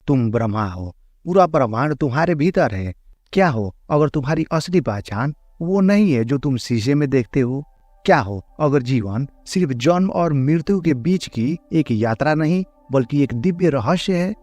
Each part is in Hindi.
तुम ब्रह्मा हो, पूरा ब्रह्मांड तुम्हारे भीतर है। क्या हो अगर तुम्हारी असली पहचान वो नहीं है जो तुम शीशे में देखते हो? क्या हो अगर जीवन सिर्फ जन्म और मृत्यु के बीच की एक यात्रा नहीं बल्कि एक दिव्य रहस्य है?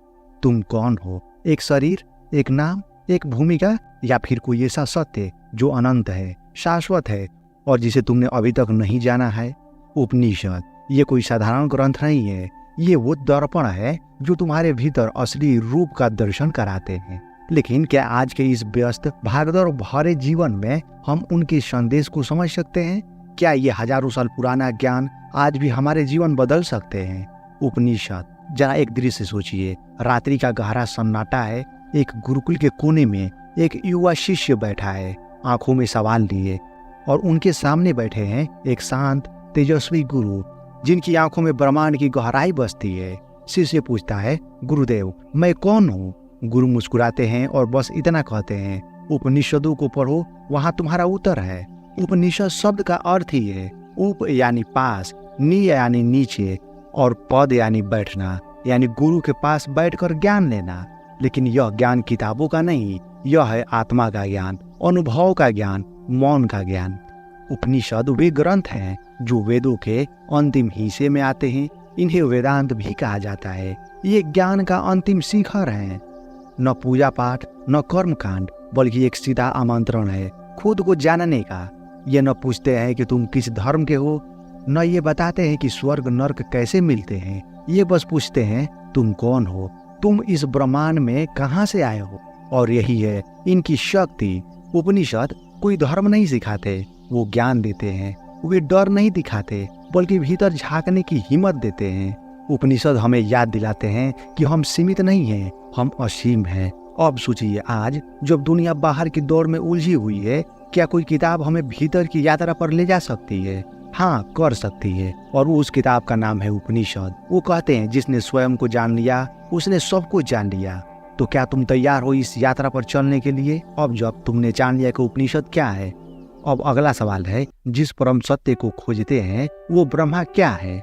तुम कौन हो? एक शरीर, एक नाम, एक भूमिका, या फिर कोई ऐसा सत्य जो अनंत है, शाश्वत है और जिसे तुमने अभी तक नहीं जाना है? उपनिषद ये कोई साधारण ग्रंथ नहीं है, ये वो दर्पण है जो तुम्हारे भीतर असली रूप का दर्शन कराते हैं। लेकिन क्या आज के इस व्यस्त भागदौड़ भरे जीवन में हम उनके संदेश को समझ सकते हैं? क्या ये हजारों साल पुराना ज्ञान आज भी हमारे जीवन बदल सकते हैं? उपनिषद, जरा एक दृश्य सोचिए। रात्रि का गहरा सन्नाटा है। एक गुरुकुल के कोने में एक युवा शिष्य बैठा है, आंखों में सवाल लिए, और उनके सामने बैठे हैं एक शांत तेजस्वी गुरु जिनकी आंखों में ब्रह्मांड की गहराई बसती है। शिष्य पूछता है, गुरुदेव मैं कौन हूँ? गुरु मुस्कुराते हैं और बस इतना कहते हैं, उपनिषदों को पढ़ो, वहां तुम्हारा उत्तर है। उपनिषद शब्द का अर्थ ही है उप यानी पास, नी यानी नीचे, और पद यानी बैठना, यानी गुरु के पास बैठकर ज्ञान लेना। लेकिन यह ज्ञान किताबों का नहीं, यह है आत्मा का ज्ञान, अनुभव का ज्ञान, मौन का ज्ञान। उपनिषद वे ग्रंथ हैं जो वेदों के अंतिम हिस्से में आते हैं। इन्हें वेदांत भी कहा जाता है। ये ज्ञान का अंतिम शिखर है। न पूजा पाठ, न कर्म कांड, बल्कि एक सीधा आमंत्रण है खुद को जानने का। ये न पूछते हैं कि तुम किस धर्म के हो, न ये बताते हैं कि स्वर्ग नर्क कैसे मिलते हैं। ये बस पूछते हैं, तुम कौन हो? तुम इस ब्रह्मांड में कहाँ से आए हो? और यही है इनकी शक्ति। उपनिषद कोई धर्म नहीं सिखाते, वो ज्ञान देते हैं। वे डर नहीं दिखाते बल्कि भीतर झांकने की हिम्मत देते हैं। उपनिषद हमें याद दिलाते हैं कि हम सीमित नहीं हैं, हम असीम हैं। अब सोचिए, आज जब दुनिया बाहर की दौड़ में उलझी हुई है, क्या कोई किताब हमें भीतर की यात्रा पर ले जा सकती है? हाँ, कर सकती है। और वो उस किताब का नाम है उपनिषद। वो कहते हैं, जिसने स्वयं को जान लिया उसने सब कुछ जान लिया। तो क्या तुम तैयार हो इस यात्रा पर चलने के लिए? अब जब तुमने जान लिया कि उपनिषद क्या है, अब अगला सवाल है, जिस परम सत्य को खोजते हैं वो ब्रह्मा क्या है?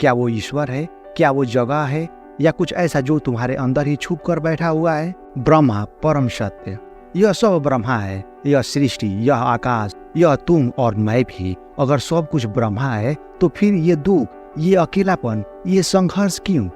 क्या वो ईश्वर है? क्या वो जगह है, या कुछ ऐसा जो तुम्हारे अंदर ही छुप कर बैठा हुआ है? ब्रह्मा परम सत्य, यह सब ब्रह्मा है। यह सृष्टि, यह आकाश, यह तुम और मैं भी। अगर सब कुछ ब्रह्मा है तो फिर ये दुख, ये अकेलापन, ये संघर्ष क्यों?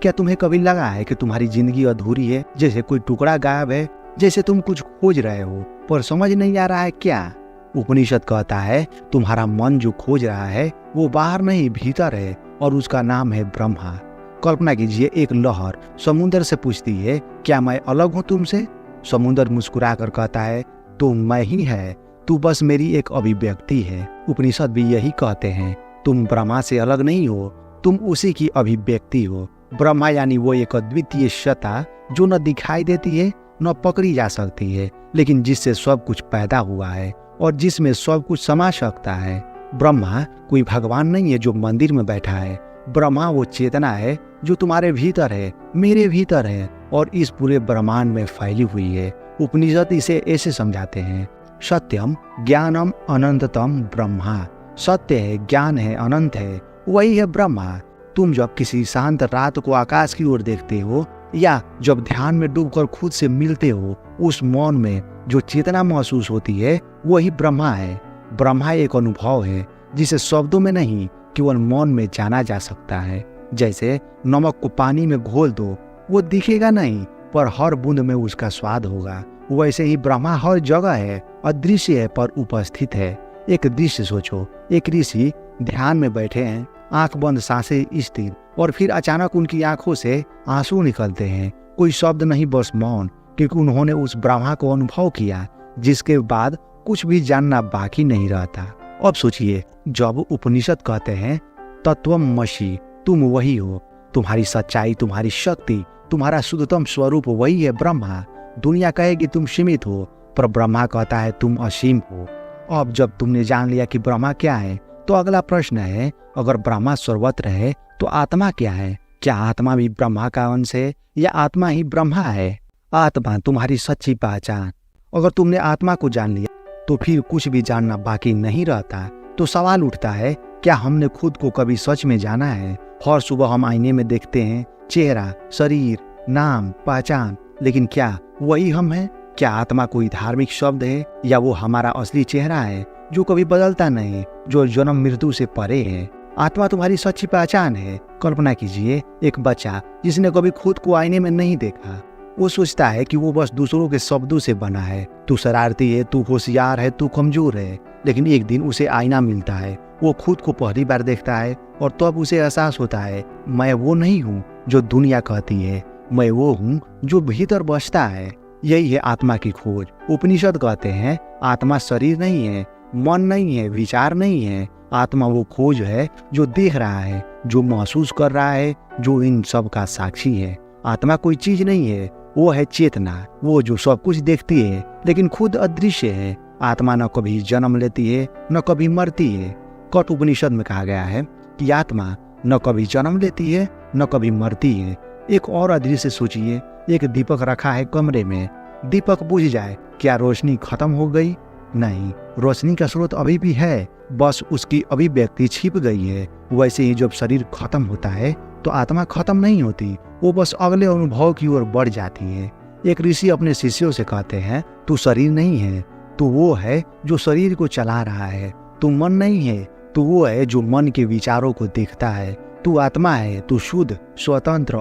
क्या तुम्हें कभी लगा है कि तुम्हारी जिंदगी अधूरी है, जैसे कोई टुकड़ा गायब है, जैसे तुम कुछ खोज रहे हो पर समझ नहीं आ रहा है क्या? उपनिषद कहता है, तुम्हारा मन जो खोज रहा है वो बाहर नहीं भीतर है, और उसका नाम है ब्रह्मा। कल्पना कीजिए, एक लहर समुद्र से पूछती है, क्या मैं अलग हूँ तुमसे? समुद्र मुस्कुरा कर कहता है, तो मैं ही है, तू बस मेरी एक अभिव्यक्ति है। उपनिषद भी यही कहते हैं, तुम ब्रह्मा से अलग नहीं हो, तुम उसी की अभिव्यक्ति हो। ब्रह्मा यानी वो एक अद्वितीय सत्ता जो न दिखाई देती है न पकड़ी जा सकती है, लेकिन जिससे सब कुछ पैदा हुआ है और जिसमें सब कुछ समा सकता है। ब्रह्मा कोई भगवान नहीं है जो मंदिर में बैठा है। ब्रह्मा वो चेतना है जो तुम्हारे भीतर है, मेरे भीतर है, और इस पूरे ब्रह्मांड में फैली हुई है। उपनिषद इसे ऐसे समझाते हैं, सत्यम ज्ञानम अनंततम ब्रह्मा। सत्य है, ज्ञान है, अनंत है, वही है ब्रह्मा। तुम जब किसी शांत रात को आकाश की ओर देखते हो, या जब ध्यान में डूबकर खुद से मिलते हो, उस मौन में जो चेतना महसूस होती है वही ब्रह्मा है। ब्रह्मा एक अनुभव है जिसे शब्दों में नहीं, केवल मौन में जाना जा सकता है। जैसे नमक को पानी में घोल दो, वो दिखेगा नहीं पर हर बूंद में उसका स्वाद होगा। वैसे ही ब्रह्मा हर जगह है, अदृश्य है पर उपस्थित है। एक दृश्य सोचो, एक ऋषि ध्यान में बैठे हैं, आंख बंद, सांसें स्थिर, और फिर अचानक उनकी आंखों से आंसू निकलते हैं। कोई शब्द नहीं, बस मौन, क्योंकि उन्होंने उस ब्रह्मा को अनुभव किया जिसके बाद कुछ भी जानना बाकी नहीं रहता। अब सोचिए, जब उपनिषद कहते हैं तत्वमसि, तुम वही हो, तुम्हारी सच्चाई, तुम्हारी शक्ति, तुम्हारा शुद्धतम स्वरूप वही है ब्रह्मा। दुनिया कहेगी तुम सीमित हो, पर ब्रह्मा कहता है तुम असीम हो। अब जब तुमने जान लिया कि ब्रह्मा क्या है, तो अगला प्रश्न है, अगर ब्रह्मा सर्वत्र है तो आत्मा क्या है? क्या आत्मा भी ब्रह्मा का अंश है, या आत्मा ही ब्रह्मा है? आत्मा तुम्हारी सच्ची पहचान। अगर तुमने आत्मा को जान लिया तो फिर कुछ भी जानना बाकी नहीं रहता। तो सवाल उठता है, क्या हमने खुद को कभी सच में जाना है? हर सुबह हम आईने में देखते हैं चेहरा, शरीर, नाम, पहचान, लेकिन क्या वही हम हैं? क्या आत्मा कोई धार्मिक शब्द है या वो हमारा असली चेहरा है जो कभी बदलता नहीं, जो जन्म मृत्यु से परे है? आत्मा तुम्हारी सच्ची पहचान है। कल्पना कीजिए एक बच्चा जिसने कभी खुद को आईने में नहीं देखा। वो सोचता है कि वो बस दूसरों के शब्दों से बना है। तू शरारती है, तू होशियार है, तू कमजोर है। लेकिन एक दिन उसे आईना मिलता है, वो खुद को पहली बार देखता है और तब उसे एहसास होता है, मैं वो नहीं हूँ जो दुनिया कहती है, मैं वो हूँ जो भीतर बसता है। यही है आत्मा की खोज। उपनिषद कहते हैं आत्मा शरीर नहीं है, मन नहीं है, विचार नहीं है। आत्मा वो खोज है जो देख रहा है, जो महसूस कर रहा है, जो इन सब का साक्षी है। आत्मा कोई चीज नहीं है, वो है चेतना, वो जो सब कुछ देखती है लेकिन खुद अदृश्य है। आत्मा न कभी जन्म लेती है न कभी मरती है। कठ उपनिषद में कहा गया है कि आत्मा न कभी जन्म लेती है न कभी मरती है। एक और अदृश्य सोचिए, एक दीपक रखा है कमरे में, दीपक बुझ जाए, क्या रोशनी खत्म हो गई? नहीं, रोशनी का स्रोत अभी भी है, बस उसकी अभिव्यक्ति छिप गई है। वैसे ही जब शरीर खत्म होता है तो आत्मा खत्म नहीं होती, वो बस अगले अनुभव की ओर बढ़ जाती है। एक ऋषि अपने शिष्यों से कहते हैं, तू शरीर नहीं है, तू वो है जो शरीर को चला रहा है। तू मन नहीं है, तू वो है जो मन के विचारों को देखता है। तू आत्मा है, तू शुद्ध, स्वतंत्र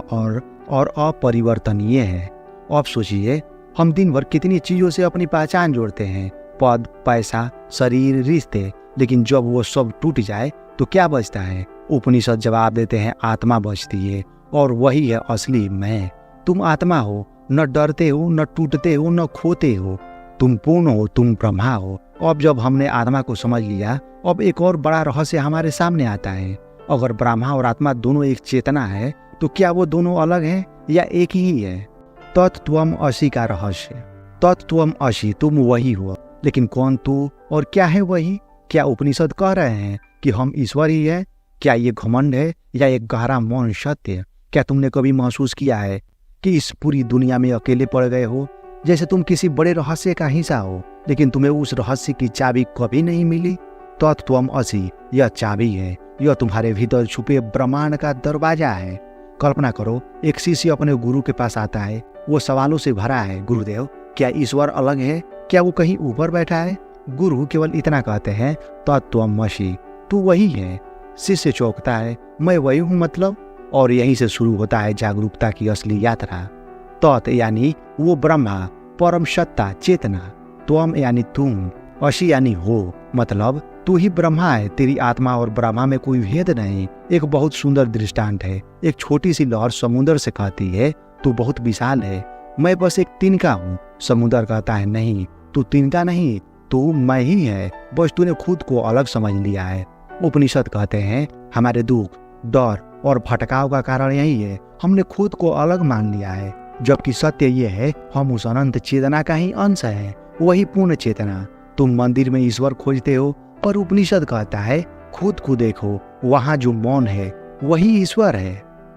और अपरिवर्तनीय है। अब सोचिए, हम दिन भर कितनी चीजों से अपनी पहचान जोड़ते हैं, पद, पैसा, शरीर, रिश्ते, लेकिन जब वो सब टूट जाए तो क्या बचता है? उपनिषद जवाब देते हैं, आत्मा बचती है और वही है असली मैं। तुम आत्मा हो, न डरते हो, न टूटते हो, न खोते हो। तुम पूर्ण हो, तुम ब्रह्मा हो। अब जब हमने आत्मा को समझ लिया, अब एक और बड़ा रहस्य हमारे सामने आता है। अगर ब्रह्मा और आत्मा दोनों एक चेतना है तो क्या वो दोनों अलग हैं या एक ही है? तत्त्वम असि का रहस्य। तत्त्वम असि, तुम वही हो, लेकिन कौन तू और क्या है वही? क्या उपनिषद कह रहे हैं कि हम ईश्वर ही है? क्या ये घमंड है या एक गहरा मौन सत्य? क्या तुमने कभी महसूस किया है कि इस पूरी दुनिया में अकेले पड़ गए हो, जैसे तुम किसी बड़े रहस्य का हिस्सा हो, लेकिन तुम्हें उस रहस्य की चाबी कभी नहीं मिली? तत्त्वम असि, यह चाबी है, यह तुम्हारे भीतर छुपे ब्रह्मांड का दरवाजा है। कल्पना करो, एक शिष्य अपने गुरु के पास आता है, वो सवालों से भरा है, गुरुदेव क्या ईश्वर अलग है? क्या वो कहीं ऊपर बैठा है? गुरु केवल इतना कहते हैं, तत्त्वमसि, तू वही है। शिष्य चौंकता है, मैं वही हूँ मतलब? और यहीं से शुरू होता है जागरूकता की असली यात्रा। तत् यानी वो ब्रह्मा, परम सत्ता, चेतना। त्वम यानी तुम, असि यानी हो, मतलब तू ही ब्रह्मा है। तेरी आत्मा और ब्रह्मा में कोई भेद नहीं। एक बहुत सुंदर दृष्टांत है। एक छोटी सी लहर समुद्र से कहती है, तू बहुत विशाल है, मैं बस एक तिनका हूँ। समुद्र कहता है, नहीं, तू तिनका नहीं, तू मैं ही है, बस तूने खुद को अलग समझ लिया है। उपनिषद कहते हैं हमारे दुख, डर और भटकाव का कारण यही है, हमने खुद को अलग मान लिया है, जबकि सत्य ये है हम उस अनंत चेतना का ही अंश है, वही पूर्ण चेतना। तुम मंदिर में ईश्वर खोजते हो, पर उपनिषद कहता है खुद को देखो, वहाँ जो मौन है वही ईश्वर है।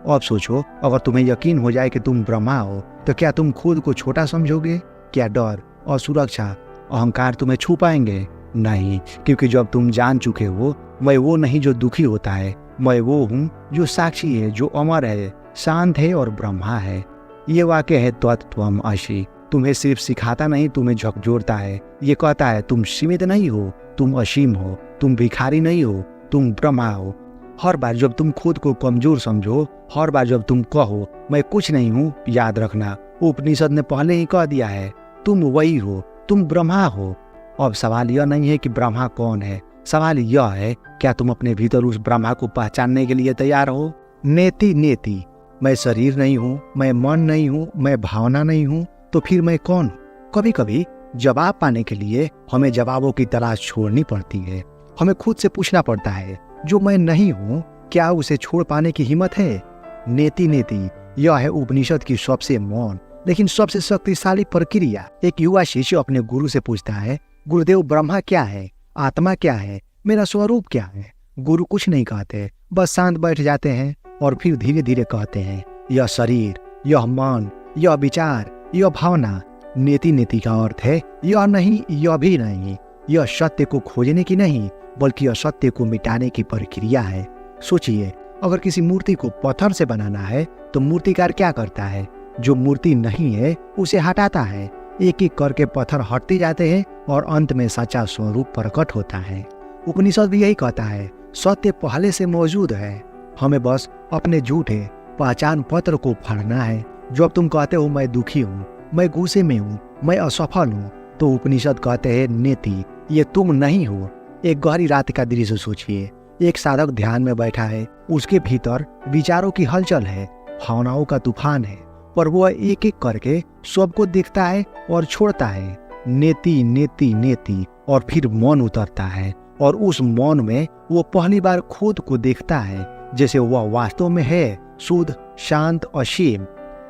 अब सोचो, अगर तुम्हें यकीन हो जाए कि तुम ब्रह्मा हो तो क्या तुम खुद को छोटा समझोगे? क्या डर और सुरक्षा, अहंकार तुम्हें छू पाएंगे? नहीं, क्योंकि जब तुम जान चुके हो मैं वो नहीं जो दुखी होता है, मैं वो हूँ जो साक्षी है, जो अमर है, शांत है और ब्रह्मा है। ये वाक्य है तत्त्वम असि। तुम्हें सिर्फ सिखाता नहीं, तुम्हें झकझोरता है। ये कहता है तुम सीमित नहीं हो, तुम असीम हो, तुम भिखारी नहीं हो, तुम ब्रह्मा हो। हर बार जब तुम खुद को कमजोर समझो, हर बार जब तुम कहो मैं कुछ नहीं हूँ, याद रखना उपनिषद ने पहले ही कह दिया है, तुम वही हो, तुम ब्रह्मा हो। अब सवाल यह नहीं है कि ब्रह्मा कौन है, सवाल यह है क्या तुम अपने भीतर उस ब्रह्मा को पहचानने के लिए तैयार हो? नेति नेति, मैं शरीर नहीं हूँ, मैं मन नहीं हूँ, मैं भावना नहीं हूँ, तो फिर मैं कौन हूँ? कभी कभी जवाब पाने के लिए हमें जवाबों की तलाश छोड़नी पड़ती है। हमें खुद से पूछना पड़ता है, जो मैं नहीं हूँ क्या उसे छोड़ पाने की हिम्मत है? नेति नेति, यह है उपनिषद की सबसे मौन लेकिन सबसे शक्तिशाली प्रक्रिया। एक युवा शिष्य अपने गुरु से पूछता है, गुरुदेव ब्रह्मा क्या है, आत्मा क्या है, मेरा स्वरूप क्या है? गुरु कुछ नहीं कहते, बस शांत बैठ जाते हैं और फिर धीरे धीरे कहते हैं, यह शरीर, यह मन, यह विचार, यह भावना। नेति नेति का अर्थ है यह नहीं, यह भी नहीं। यह सत्य को खोजने की नहीं, बल्कि असत्य को मिटाने की प्रक्रिया है। सोचिए, अगर किसी मूर्ति को पत्थर से बनाना है तो मूर्तिकार क्या करता है? जो मूर्ति नहीं है उसे हटाता है। एक एक करके पत्थर हटते जाते हैं और अंत में सच्चा स्वरूप प्रकट होता है। उपनिषद भी यही कहता है, सत्य पहले से मौजूद है, हमें बस अपने झूठे पहचान पत्र को फाड़ना है। जब तुम कहते हो मैं दुखी हूँ, मैं गुस्से में हूँ, मैं असफल हूँ, तो उपनिषद कहते हैं नेति, ये तुम नहीं हो। एक गहरी रात का दृश्य सोचिए। एक साधक ध्यान में बैठा है, उसके भीतर विचारों की हलचल है, भावनाओं का तूफान है, पर वह एक एक करके सबको देखता है और छोड़ता है। नेति नेति नेति, और फिर मौन उतरता है और उस मौन में वो पहली बार खुद को देखता है जैसे वह वास्तव में है, शुद्ध, शांत, असीम।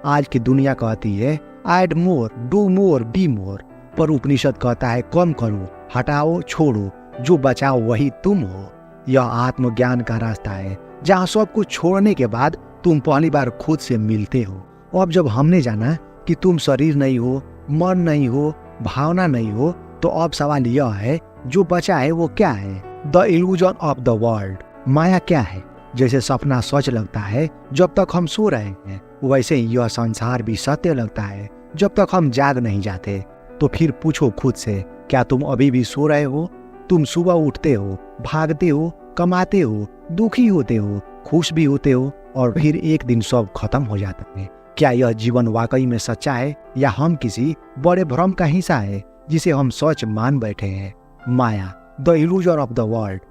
आज की दुनिया कहती है add more, do more, be more, पर उपनिषद कहता है कम करो, हटाओ, छोड़ो, जो बचाओ वही तुम हो। यह आत्मज्ञान का रास्ता है जहाँ सब कुछ छोड़ने के बाद तुम पहली बार खुद से मिलते हो। अब जब हमने जाना कि तुम शरीर नहीं हो, मन नहीं हो, भावना नहीं हो, तो अब सवाल यह है जो बचा है वो क्या है? The illusion of the world. माया क्या है? जैसे सपना सच लगता है जब तक हम सो रहे हैं, वैसे ही यह संसार भी सत्य लगता है जब तक हम जाग नहीं जाते। तो फिर पूछो खुद से, क्या तुम अभी भी सो रहे हो? तुम सुबह उठते हो, भागते हो, कमाते हो, दुखी होते हो, खुश भी होते हो, और फिर एक दिन सब खत्म हो जाता है। क्या यह जीवन वाकई में सच्चा है या हम किसी बड़े भ्रम का हिस्सा है जिसे हम सच मान बैठे हैं? माया, the illusion of the world.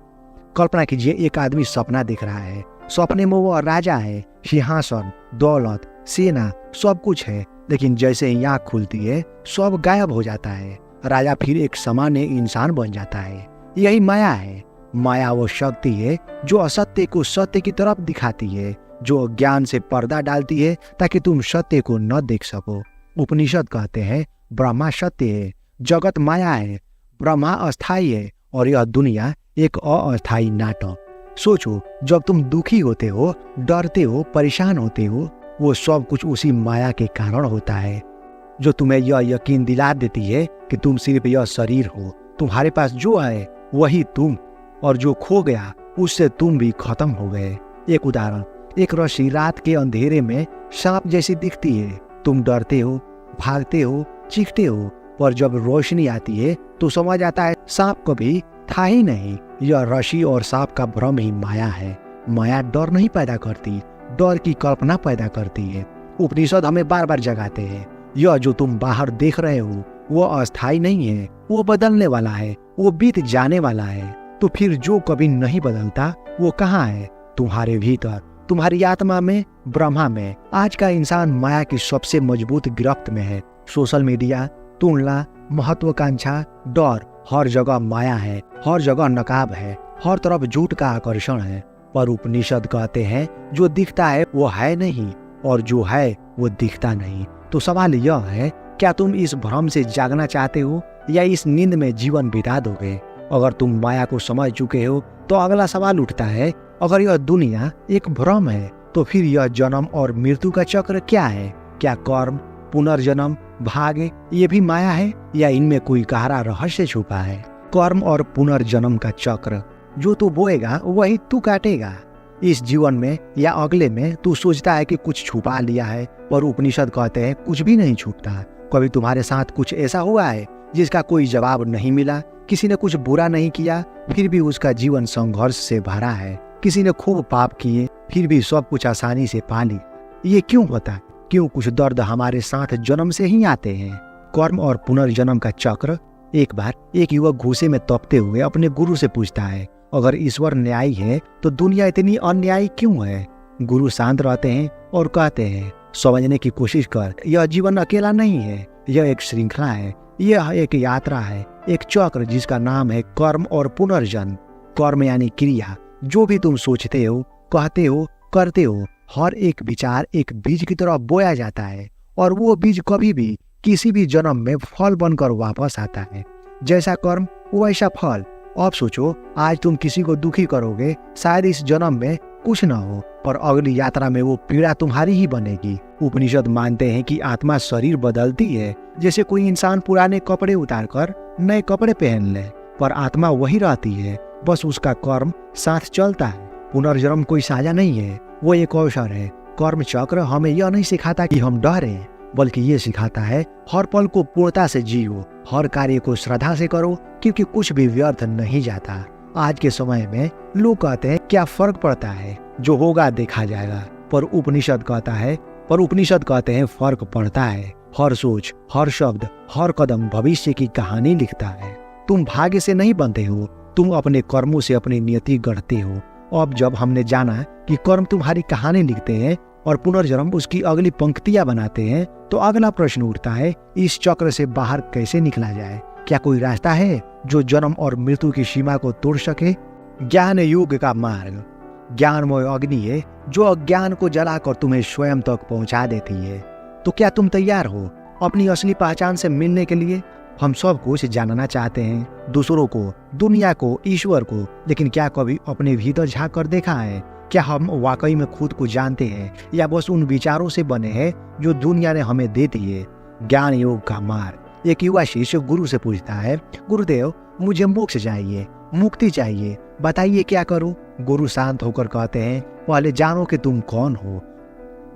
कल्पना कीजिए, एक आदमी सपना देख रहा है। सपने में वह राजा है, सिंहासन, दौलत, सेना, सब कुछ है, लेकिन जैसे ही आँख खुलती है सब गायब हो जाता है। राजा फिर एक सामान्य इंसान बन जाता है। यही माया है। माया वो शक्ति है जो असत्य को सत्य की तरफ दिखाती है, जो ज्ञान से पर्दा डालती है ताकि तुम सत्य को न देख सको। उपनिषद कहते हैं ब्रह्मा सत्य है, जगत माया है, ब्रह्मा अस्थाई है और यह दुनिया एक अस्थाई नाटक। सोचो, जब तुम दुखी होते हो, डरते हो, परेशान होते हो, वो सब कुछ उसी माया के कारण होता है, जो तुम्हें यह यकीन दिला देती है कि तुम सिर्फ यह शरीर हो, तुम्हारे पास जो है वही तुम, और जो खो गया उससे तुम भी खत्म हो गए। एक उदाहरण, एक रस्सी रात के अंधेरे में सांप जैसी दिखती है। तुम डरते हो, भागते हो, चीखते हो, पर जब रोशनी आती है तो समझ आता है सांप कभी था ही नहीं। यह रस्सी और सांप का भ्रम ही माया है। माया डर नहीं पैदा करती, डर की कल्पना पैदा करती है। उपनिषद हमें बार बार जगाते हैं, यह जो तुम बाहर देख रहे हो वो अस्थाई नहीं है, वो बदलने वाला है, वो बीत जाने वाला है। तो फिर जो कभी नहीं बदलता वो कहाँ है? तुम्हारे भीतर, तुम्हारी आत्मा में, ब्रह्मा में। आज का इंसान माया की सबसे मजबूत गिरफ्त में है। सोशल मीडिया, तुलना, महत्वाकांक्षा, डर, हर जगह माया है, हर जगह नकाब है, हर तरफ झूठ का आकर्षण है। पर उपनिषद कहते हैं जो दिखता है वो है नहीं, और जो है वो दिखता नहीं। तो सवाल यह है, क्या तुम इस भ्रम से जागना चाहते हो या इस नींद में जीवन बिता दोगे? अगर तुम माया को समझ चुके हो तो अगला सवाल उठता है, अगर यह दुनिया एक भ्रम है तो फिर यह जन्म और मृत्यु का चक्र क्या है? क्या कर्म, पुनर्जन्म, भाग्य ये भी माया है या इनमें कोई गहरा रहस्य छुपा है? कर्म और पुनर्जन्म का चक्र, जो तू बोएगा वही तू काटेगा। इस जीवन में या अगले में तू सोचता है कि कुछ छुपा लिया है, पर उपनिषद कहते हैं कुछ भी नहीं छुपता। कभी तुम्हारे साथ कुछ ऐसा हुआ है जिसका कोई जवाब नहीं मिला? किसी ने कुछ बुरा नहीं किया फिर भी उसका जीवन संघर्ष से भरा है। किसी ने खूब पाप किए फिर भी सब कुछ आसानी से पा लिया। ये क्यों होता है? क्यों कुछ दर्द हमारे साथ जन्म से ही आते हैं? कर्म और पुनर्जन्म का चक्र। एक बार एक युवक गुस्से में तपते हुए अपने गुरु से पूछता है, अगर ईश्वर न्यायी है तो दुनिया इतनी अन्यायी क्यों है? गुरु शांत रहते हैं और कहते हैं, समझने की कोशिश कर, यह जीवन अकेला नहीं है, यह एक श्रृंखला है, यह एक यात्रा है, एक चक्र जिसका नाम है कर्म और पुनर्जन्म। कर्म यानी क्रिया, जो भी तुम सोचते हो, कहते हो, करते हो, हर एक विचार एक बीज की तरह बोया जाता है, और वो बीज कभी भी किसी भी जन्म में फल बनकर वापस आता है। जैसा कर्म वैसा फल। अब सोचो, आज तुम किसी को दुखी करोगे, शायद इस जन्म में कुछ न हो, पर अगली यात्रा में वो पीड़ा तुम्हारी ही बनेगी। उपनिषद मानते हैं कि आत्मा शरीर बदलती है, जैसे कोई इंसान पुराने कपड़े उतारकर नए कपड़े पहन ले, पर आत्मा वही रहती है, बस उसका कर्म साथ चलता है। पुनर्जन्म कोई साझा नहीं है, वो एक अवसर है। कर्म चक्र हमें यह नहीं सिखाता कि हम डरें, बल्कि ये सिखाता है हर पल को पूर्णता से जियो, हर कार्य को श्रद्धा से करो, क्योंकि कुछ भी व्यर्थ नहीं जाता। आज के समय में लोग कहते हैं क्या फर्क पड़ता है, जो होगा देखा जाएगा, पर उपनिषद कहते हैं फर्क पड़ता है। हर सोच, हर शब्द, हर कदम भविष्य की कहानी लिखता है। तुम भाग्य से नहीं बनते हो, तुम अपने कर्मों से अपनी नियति गढ़ते हो। अब जब हमने जाना कि कर्म तुम्हारी कहानी लिखते हैं और पुनर्जन्म उसकी अगली पंक्तियां बनाते हैं, तो अगला प्रश्न उठता है, इस चक्र से बाहर कैसे निकला जाए? क्या कोई रास्ता है जो जन्म और मृत्यु की सीमा को तोड़ सके? ज्ञान युग का मार्ग ज्ञानमय अग्नि है जो अज्ञान को जलाकर तुम्हें स्वयं तक पहुंचा देती है। तो क्या तुम तैयार हो अपनी असली पहचान से मिलने के लिए? हम सब कुछ जानना चाहते हैं, दूसरों को, दुनिया को, ईश्वर को, लेकिन क्या कभी अपने भीतर झांक कर देखा है? क्या हम वाकई में खुद को जानते हैं या बस उन विचारों से बने हैं जो दुनिया ने हमें दे दिए? ज्ञान योग का मार्ग। एक युवा शिष्य गुरु से पूछता है, गुरुदेव मुझे मोक्ष चाहिए, मुक्ति चाहिए, बताइए क्या करूं? गुरु शांत होकर कहते हैं, पहले जानो कि तुम कौन हो।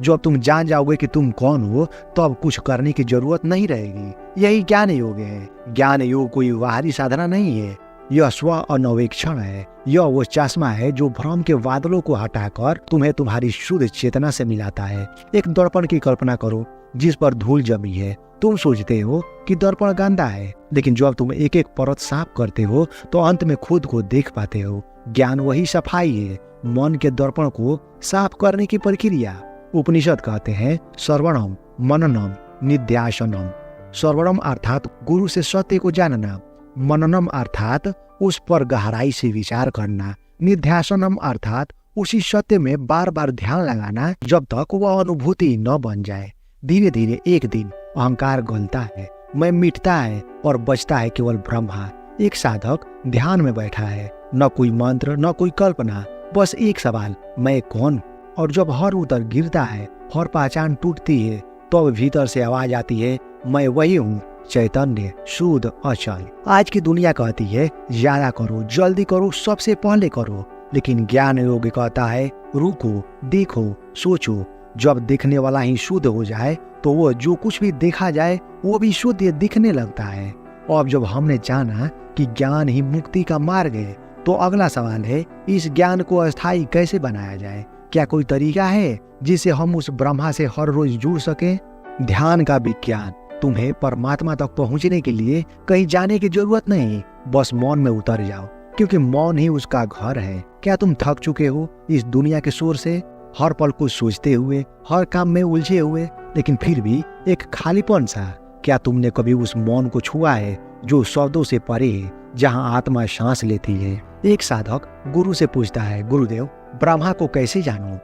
जब तुम जान जाओगे कि तुम कौन हो, तो अब कुछ करने की जरूरत नहीं रहेगी। यही ज्ञान योग है। ज्ञान योग कोई बाहरी साधना नहीं है, यह स्व अन्वेक्षण है। यह वो चश्मा है जो भ्रम के बादलों को हटाकर तुम्हें तुम्हारी शुद्ध चेतना से मिलाता है। एक दर्पण की कल्पना करो जिस पर धूल जमी है। तुम सोचते हो कि दर्पण गंदा है, लेकिन जब तुम एक एक परत साफ करते हो तो अंत में खुद को देख पाते हो। ज्ञान वही सफाई है, मन के दर्पण को साफ करने की प्रक्रिया। उपनिषद कहते हैं, श्रवणम मननम निध्यासनम। श्रवणम अर्थात गुरु से सत्य को जानना, मननम अर्थात उस पर गहराई से विचार करना, निध्यासनम अर्थात उसी सत्य में बार बार ध्यान लगाना जब तक वह अनुभूति न बन जाए। धीरे धीरे एक दिन अहंकार गलता है, मैं मिटता है और बचता है केवल ब्रह्मा। एक साधक ध्यान में बैठा है, न कोई मंत्र न कोई कल्पना, बस एक सवाल, मैं कौन? और जब हर उत्तर गिरता है, हर पहचान टूटती है, तो भीतर से आवाज आती है, मैं वही हूँ, चैतन्य, शुद्ध, अचल। आज की दुनिया कहती है ज्यादा करो, जल्दी करो, सबसे पहले करो, लेकिन ज्ञान योग कहता है रुको, देखो, सोचो। जब दिखने वाला ही शुद्ध हो जाए तो वो जो कुछ भी देखा जाए वो भी शुद्ध दिखने लगता है। अब जब हमने जाना कि ज्ञान ही मुक्ति का मार्ग है, तो अगला सवाल है, इस ज्ञान को अस्थायी कैसे बनाया जाए? क्या कोई तरीका है जिससे हम उस ब्रह्मा से हर रोज जुड़ सके? ध्यान का विज्ञान। तुम्हें परमात्मा तक पहुंचने के लिए कहीं जाने की जरूरत नहीं, बस मौन में उतर जाओ, क्योंकि मौन ही उसका घर है। क्या तुम थक चुके हो इस दुनिया के शोर से, हर पल को सोचते हुए, हर काम में उलझे हुए, लेकिन फिर भी एक खालीपन सा? क्या तुमने कभी उस मौन को छुआ है जो शब्दों से परे है, जहाँ आत्मा सांस लेती है? एक साधक गुरु से पूछता है, गुरुदेव ब्रह्मा को कैसे जानूं?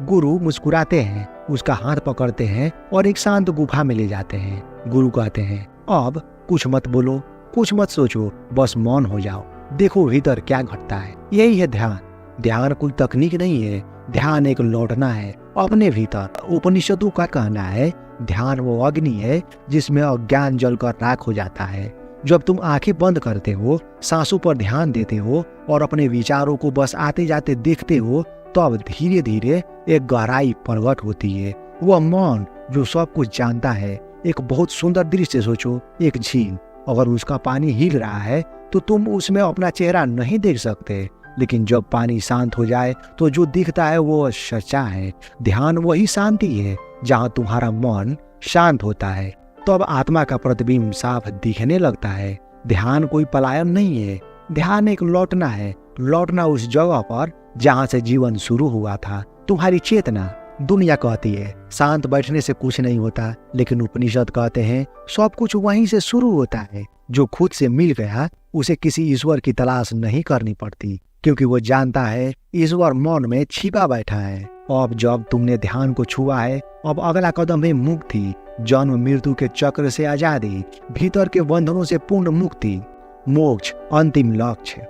गुरु मुस्कुराते हैं, उसका हाथ पकड़ते हैं और एक शांत गुफा में ले जाते हैं। गुरु कहते हैं, अब कुछ मत बोलो, कुछ मत सोचो, बस मौन हो जाओ, देखो भीतर क्या घटता है। यही है ध्यान। ध्यान कोई तकनीक नहीं है, ध्यान एक लौटना है अपने भीतर। उपनिषदों का कहना है, ध्यान वो अग्नि है जिसमें अज्ञान जलकर राख हो जाता है। जब तुम आंखें बंद करते हो, सांसों पर ध्यान देते हो और अपने विचारों को बस आते जाते देखते हो, तो अब धीरे धीरे एक गहराई प्रकट होती है। वह मौन जो सब कुछ जानता है। एक बहुत सुंदर दृश्य सोचो, एक झील, अगर उसका पानी हिल रहा है तो तुम उसमें अपना चेहरा नहीं देख सकते, लेकिन जब पानी शांत हो जाए तो जो दिखता है वो सच्चा है। ध्यान वही शांति है जहाँ तुम्हारा मन शांत होता है, तो अब आत्मा का प्रतिबिंब साफ दिखने लगता है। ध्यान कोई पलायन नहीं है, ध्यान एक लौटना है, लौटना उस जगह पर जहाँ से जीवन शुरू हुआ था, तुम्हारी चेतना। दुनिया कहती है शांत बैठने से कुछ नहीं होता, लेकिन उपनिषद कहते हैं सब कुछ वहीं से शुरू होता है। जो खुद से मिल गया उसे किसी ईश्वर की तलाश नहीं करनी पड़ती, क्योंकि वो जानता है ईश्वर मौन में छिपा बैठा है। अब जब तुमने ध्यान को छुआ है, अब अगला कदम है मुक्ति, जन्म मृत्यु के चक्र से आजादी, भीतर के बंधनों से पूर्ण मुक्ति, मोक्ष अंतिम लक्ष्य।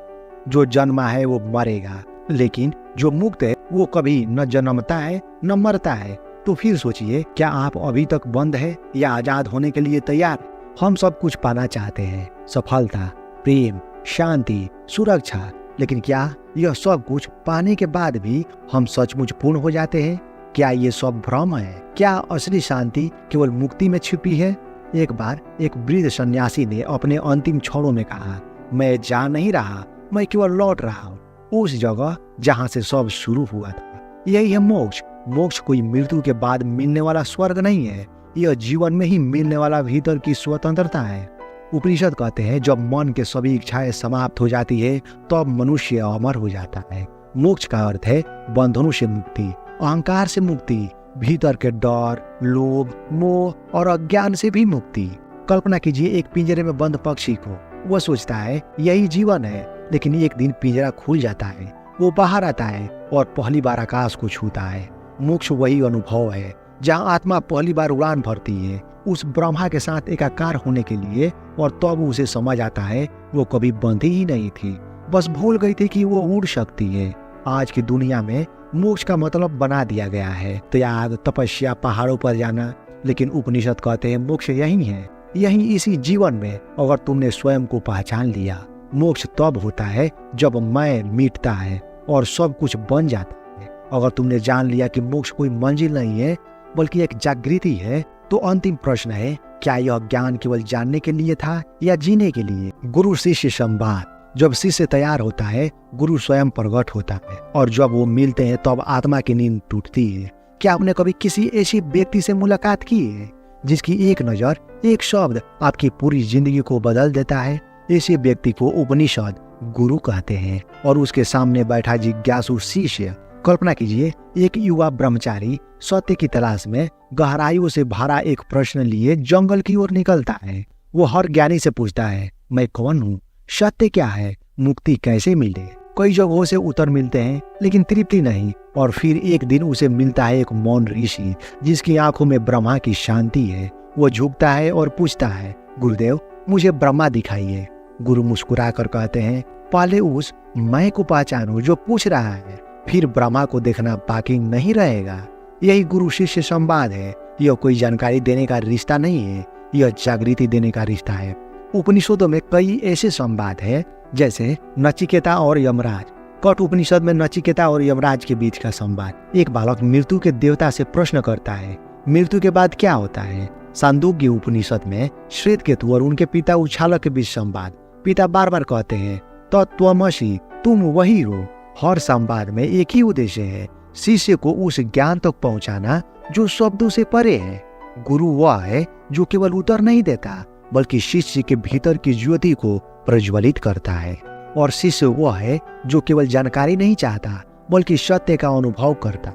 जो जन्मा है वो मरेगा, लेकिन जो मुक्त है वो कभी न जन्मता है न मरता है। तो फिर सोचिए, क्या आप अभी तक बंद है या आजाद होने के लिए तैयार? हम सब कुछ पाना चाहते हैं, सफलता, प्रेम, शांति, सुरक्षा, लेकिन क्या यह सब कुछ पाने के बाद भी हम सचमुच पूर्ण हो जाते हैं? क्या ये सब भ्रम है? क्या असली शांति केवल मुक्ति में छिपी है? एक बार एक वृद्ध सन्यासी ने अपने अंतिम क्षणों में कहा, मैं जा नहीं रहा, मैं केवल लौट रहा हूँ उस जगह जहाँ से सब शुरू हुआ था। यही है मोक्ष। मोक्ष कोई मृत्यु के बाद मिलने वाला स्वर्ग नहीं है, यह जीवन में ही मिलने वाला भीतर की स्वतंत्रता है। उपनिषद कहते हैं जब मन के सभी इच्छाएं समाप्त हो जाती है तब मनुष्य अमर हो जाता है। मोक्ष का अर्थ है बंधनों से मुक्ति, अहंकार से मुक्ति, भीतर के डर, लोभ, मोह और अज्ञान से भी मुक्ति। कल्पना कीजिए एक पिंजरे में बंद पक्षी को। वह सोचता है यही जीवन है, लेकिन एक दिन पिंजरा खुल जाता है, वो बाहर आता है और पहली बार आकाश को छूता है। मोक्ष वही अनुभव है जहाँ आत्मा पहली बार उड़ान भरती है उस ब्रह्मा के साथ एकाकार होने के लिए, और तब उसे समझ आता है वो कभी बंधी ही नहीं थी, बस भूल गई थी कि वो उड़ सकती है। आज की दुनिया में मोक्ष का मतलब बना दिया गया है त्याग, तपस्या, पहाड़ों पर जाना, लेकिन उपनिषद कहते हैं मोक्ष यही है, यही इसी जीवन में अगर तुमने स्वयं को पहचान लिया। मोक्ष तब होता है जब मैं मिटता है और सब कुछ बन जाता है। अगर तुमने जान लिया कि मोक्ष कोई मंजिल नहीं है बल्कि एक जागृति है, तो अंतिम प्रश्न है क्या यह ज्ञान केवल जानने के लिए था या जीने के लिए? गुरु शिष्य संवाद। जब शिष्य तैयार होता है गुरु स्वयं प्रकट होता है, और जब वो मिलते हैं तब आत्मा की नींद टूटती है। क्या आपने कभी किसी ऐसी व्यक्ति से मुलाकात की है जिसकी एक नजर, एक शब्द आपकी पूरी जिंदगी को बदल देता है? ऐसे व्यक्ति को उपनिषद गुरु कहते हैं, और उसके सामने बैठा जिज्ञासु शिष्य। कल्पना कीजिए एक युवा ब्रह्मचारी सत्य की तलाश में गहराइयों से भरा एक प्रश्न लिए जंगल की ओर निकलता है। वो हर ज्ञानी से पूछता है मैं कौन हूँ, सत्य क्या है, मुक्ति कैसे मिले? कई जगहों से उत्तर मिलते हैं लेकिन तृप्ति नहीं, और फिर एक दिन उसे मिलता है एक मौन ऋषि जिसकी आंखों में ब्रह्मा की शांति है। वो झुकता है और पूछता है गुरुदेव मुझे ब्रह्मा दिखाइए। गुरु मुस्कुरा कर कहते हैं पहले उस मैं को पहचानो जो पूछ रहा है, फिर ब्रह्मा को देखना बाकी नहीं रहेगा। यही गुरु शिष्य संवाद है। यह कोई जानकारी देने का रिश्ता नहीं है, यह जागृति देने का रिश्ता है। उपनिषदों में कई ऐसे संवाद है जैसे नचिकेता और यमराज। कठ उपनिषद में नचिकेता और यमराज के बीच का संवाद। एक बालक मृत्यु के देवता से प्रश्न करता है मृत्यु के बाद क्या होता है। छांदोग्य उपनिषद में श्वेतकेतु और उनके पिता उछालक के बीच संवाद। पिता बार बार कहते हैं तत्त्वमसि, तुम वही हो। हर संवाद में एक ही उद्देश्य है, शिष्य को उस ज्ञान तक पहुंचाना जो शब्दों से परे है। गुरु वह है जो केवल उत्तर नहीं देता बल्कि शिष्य के भीतर की ज्योति को प्रज्वलित करता है, और शिष्य वह है जो केवल जानकारी नहीं चाहता बल्कि सत्य का अनुभव करता।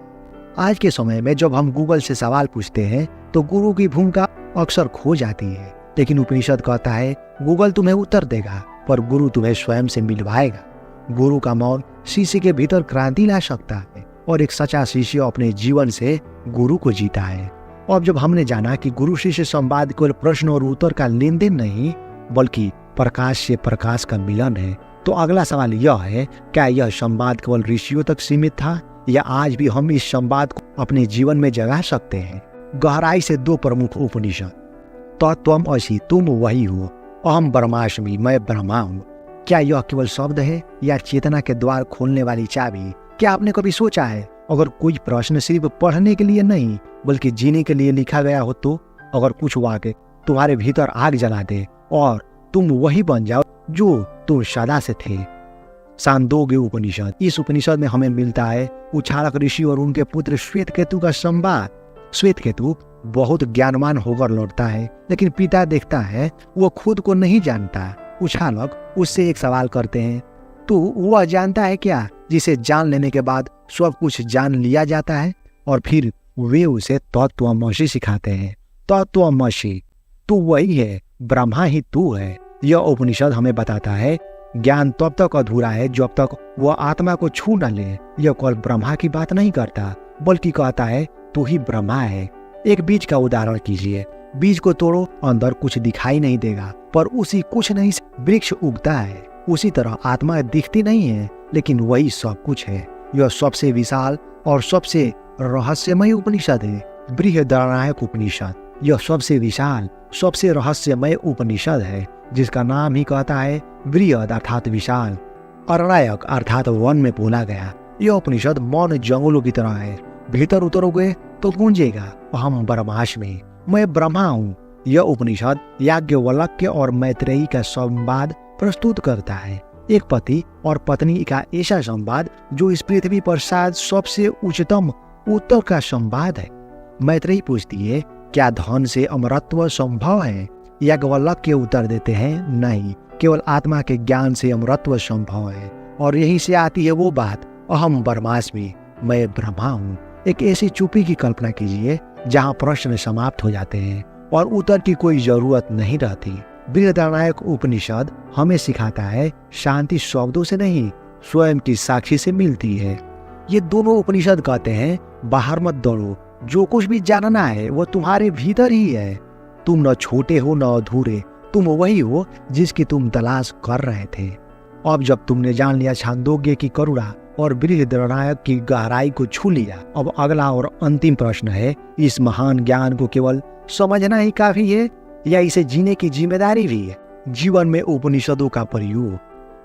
आज के समय में जब हम गूगल से सवाल पूछते हैं तो गुरु की भूमिका अक्सर खो जाती है, लेकिन उपनिषद कहता है गूगल तुम्हें उत्तर देगा पर गुरु तुम्हें स्वयं से मिलवाएगा। गुरु का मौन शिष्य के भीतर क्रांति ला सकता है, और एक सच्चा शिष्य अपने जीवन से गुरु को जीता है। अब जब हमने जाना कि गुरु शिष्य संवाद केवल प्रश्न और उत्तर का लेन देन नहीं बल्कि प्रकाश से प्रकाश का मिलन है, तो अगला सवाल यह है क्या यह संवाद केवल ऋषियों तक सीमित था या आज भी हम इस संवाद को अपने जीवन में जगा सकते हैं? गहराई से दो प्रमुख उपनिषद, तत्त्वमसि, तुम वही हो, अहम ब्रह्मास्मि, मैं ब्रह्मा हूँ। क्या यह केवल शब्द है या चेतना के द्वार खोलने वाली चाबी? क्या आपने कभी सोचा है अगर कोई प्रश्न सिर्फ पढ़ने के लिए नहीं बल्कि जीने के लिए लिखा गया हो तो? अगर कुछ वाक्य तुम्हारे भीतर आग जला दे और तुम वही बन जाओ जो तुम सदा से थे। छांदोग्य उपनिषद। इस उपनिषद में हमें मिलता है उछालक ऋषि और उनके पुत्र श्वेतकेतु का संवाद। श्वेतकेतु बहुत ज्ञानवान होकर लौटता है, लेकिन पिता देखता है वो खुद को नहीं जानता। उछालक उससे एक सवाल करते हैं, तू वह जानता है क्या जिसे जान लेने के बाद सब कुछ जान लिया जाता है? और फिर वे उसे तत्त्वमसि सिखाते हैं। तत्त्वमसि, तू वही है, ब्रह्मा ही तू है। यह उपनिषद हमें बताता है ज्ञान तब तक अधूरा है जब तक वह आत्मा को छू न ले। यह केवल ब्रह्मा की बात नहीं करता बल्कि कहता है तू ही ब्रह्मा है। एक बीज का उदाहरण कीजिए। बीज को तोड़ो, अंदर कुछ दिखाई नहीं देगा, पर उसी कुछ नहीं से वृक्ष उगता है। उसी तरह आत्मा दिखती नहीं है लेकिन वही सब कुछ है। यह सबसे विशाल और सबसे रहस्यमय उपनिषद है। बृहदारण्यक उपनिषद यह सबसे विशाल, सबसे रहस्यमय उपनिषद है जिसका नाम ही कहता है बृहद अर्थात विशाल। अरण्यक अर्थात वन में बोला गया। यह उपनिषद मौन जंगलों की तरह है। भीतर उतरोगे तो गूंजेगा, अहम ब्रह्मास्मि, मैं ब्रह्मा हूँ। यह उपनिषद याज्ञवल्क्य और मैत्रेयी का संवाद प्रस्तुत करता है, एक पति और पत्नी का ऐसा संवाद जो इस पृथ्वी पर शायद सबसे उच्चतम उत्तर का संवाद है। मैत्रेयी पूछती है, क्या धन से अमरत्व संभव है? याज्ञवल्क्य उत्तर देते हैं, नहीं, केवल आत्मा के ज्ञान से अमरत्व संभव है। और यहीं से आती है वो बात, अहम ब्रह्मास्मि, मैं ब्रह्मा हूँ। एक ऐसी चुप्पी की कल्पना कीजिए जहाँ प्रश्न समाप्त हो जाते हैं और उत्तर की कोई जरूरत नहीं रहती। बृहदारण्यक उपनिषद हमें सिखाता है, शांति शब्दों से नहीं, स्वयं की साक्षी से मिलती है। ये दोनों उपनिषद कहते हैं, बाहर मत दौड़ो, जो कुछ भी जानना है वो तुम्हारे भीतर ही है। तुम न छोटे हो न अधूरे, तुम वही हो जिसकी तुम तलाश कर रहे थे। अब जब तुमने जान लिया छांदोग्य की करुणा और बृहदारण्यक की गहराई को छू लिया, अब अगला और अंतिम प्रश्न है, इस महान ज्ञान को केवल समझना ही काफी है या इसे जीने की जिम्मेदारी भी है? जीवन में उपनिषदों का प्रयोग,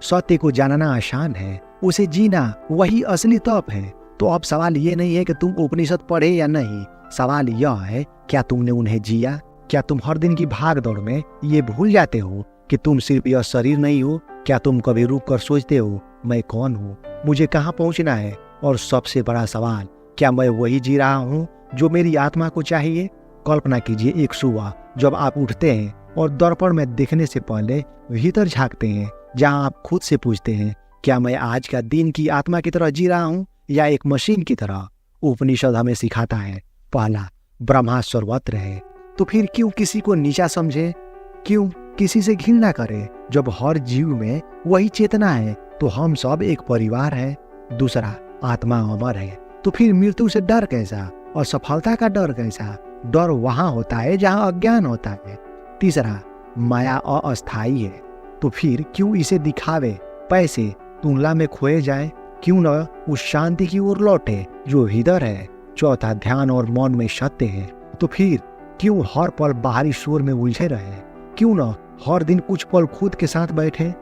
सत्य को जानना आसान है, उसे जीना वही असली तप है। तो अब सवाल ये नहीं है कि तुम उपनिषद पढ़े या नहीं, सवाल यह है, क्या तुमने उन्हें जिया? क्या तुम हर दिन की भाग दौड़ में ये भूल जाते हो कि तुम सिर्फ यह शरीर नहीं हो? क्या तुम कभी रुक कर सोचते हो, मैं कौन हूँ, मुझे कहाँ पहुँचना है? और सबसे बड़ा सवाल, क्या मैं वही जी रहा हूँ जो मेरी आत्मा को चाहिए? कल्पना कीजिए, एक सुबह जब आप उठते हैं और दर्पण में दिखने से पहले भीतर झांकते हैं, जहाँ आप खुद से पूछते हैं, क्या मैं आज का दिन की आत्मा की तरह जी रहा हूँ या एक मशीन की तरह? उपनिषद हमें सिखाता है, पहला, ब्रह्मा सर्वत्र है, तो फिर क्यों किसी को नीचा समझे, क्यों किसी से घृणा करे? जब हर जीव में वही चेतना है तो हम सब एक परिवार है। दूसरा, आत्मा अमर है, तो फिर मृत्यु से डर कैसा और सफलता का डर कैसा? डर वहां होता है जहां अज्ञान होता है। तीसरा, माया अस्थायी है, तो फिर क्यों इसे दिखावे, पैसे, तुलना में खोए जाए? क्यों न उस शांति की ओर लौटे जो भीतर है? चौथा, ध्यान और मौन में सत्य है, तो फिर क्यों हर पल बाहरी शोर में उलझे रहे? क्यों न हर दिन कुछ पल खुद के साथ बैठे?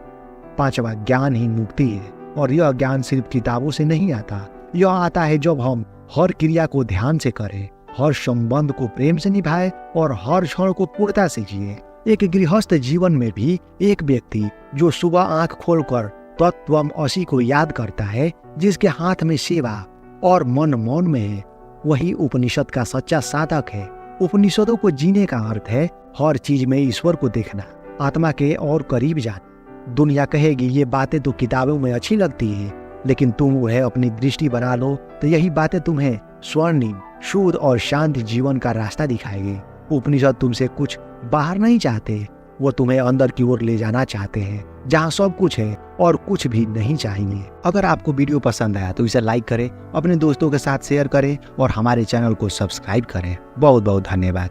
पांचवा, ज्ञान ही मुक्ति है, और यह ज्ञान सिर्फ किताबों से नहीं आता, यह आता है जब हम हर क्रिया को ध्यान से करें, हर संबंध को प्रेम से निभाए और हर क्षण को पूर्णता से जिए। एक गृहस्थ जीवन में भी एक व्यक्ति जो सुबह आंख खोलकर तत्त्वमसि को याद करता है, जिसके हाथ में सेवा और मन मौन में है, वही उपनिषद का सच्चा साधक है। उपनिषदों को जीने का अर्थ है हर चीज में ईश्वर को देखना, आत्मा के और करीब जाना। दुनिया कहेगी ये बातें तो किताबों में अच्छी लगती है, लेकिन तुम वह अपनी दृष्टि बना लो तो यही बातें तुम्हें स्वर्णिम, शुद्ध और शांत जीवन का रास्ता दिखाएंगे। उपनिषद तुमसे कुछ बाहर नहीं चाहते, वो तुम्हें अंदर की ओर ले जाना चाहते हैं, जहाँ सब कुछ है और कुछ भी नहीं चाहिए। अगर आपको वीडियो पसंद आया तो इसे लाइक करें, अपने दोस्तों के साथ शेयर करें और हमारे चैनल को सब्सक्राइब करें। बहुत बहुत धन्यवाद।